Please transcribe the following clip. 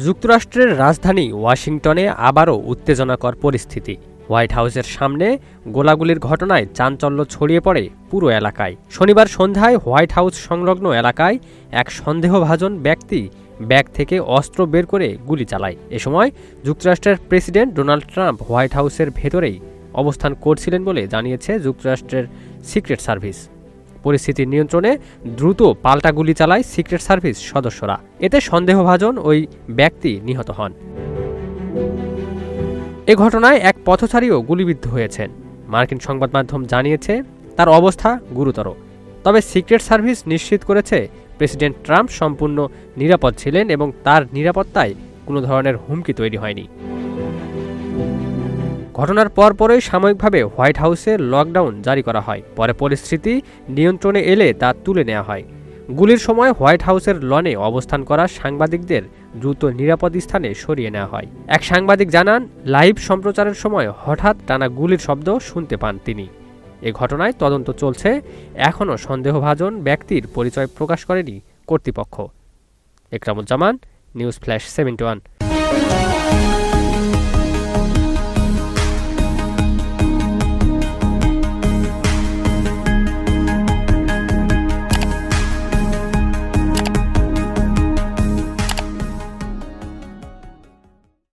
যুক্তরাষ্ট্রের রাজধানী ওয়াশিংটনে আবারও উত্তেজনাকর পরিস্থিতি। হোয়াইট হাউসের সামনে গোলাগুলির ঘটনায় চাঞ্চল্য ছড়িয়ে পড়ে পুরো এলাকায়। শনিবার সন্ধ্যায় হোয়াইট হাউস সংলগ্ন এলাকায় এক সন্দেহভাজন ব্যক্তি ব্যাগ থেকে অস্ত্র বের করে গুলি চালায়। এ সময় যুক্তরাষ্ট্রের প্রেসিডেন্ট ডোনাল্ড ট্রাম্প হোয়াইট হাউসের ভেতরেই অবস্থান করছিলেন বলে জানিয়েছে যুক্তরাষ্ট্রের সিক্রেট সার্ভিস। পরিস্থিতি নিয়ন্ত্রণে দ্রুত পাল্টা গুলি চালায় সিক্রেট সার্ভিস সদস্যরা। এতে সন্দেহভাজন ওই ব্যক্তি নিহত হন। এ ঘটনায় এক পথচারীও গুলিবিদ্ধ হয়েছেন। মার্কিন সংবাদ মাধ্যম জানিয়েছে তার অবস্থা গুরুতর। তবে সিক্রেট সার্ভিস নিশ্চিত করেছে প্রেসিডেন্ট ট্রাম্প সম্পূর্ণ নিরাপদ ছিলেন এবং তার নিরাপত্তায় কোনো ধরনের হুমকি তৈরি হয়নি। ঘটনার পরপরই সাময়িকভাবে হোয়াইট হাউসে লকডাউন জারি করা হয়। পরে পরিস্থিতি নিয়ন্ত্রণে এলে তা তুলে নেওয়া হয়। গুলির সময় হোয়াইট হাউসের লনে অবস্থান করা সাংবাদিকদের দ্রুত নিরাপদ স্থানে সরিয়ে নেওয়া হয়। এক সাংবাদিক জানান, লাইভ সম্প্রচারের সময় হঠাৎ টানা গুলির শব্দ শুনতে পান তিনি। এ ঘটনায় তদন্ত চলছে। এখনও সন্দেহভাজন ব্যক্তির পরিচয় প্রকাশ করেনি কর্তৃপক্ষ। Ekramuzzaman, news flash 71।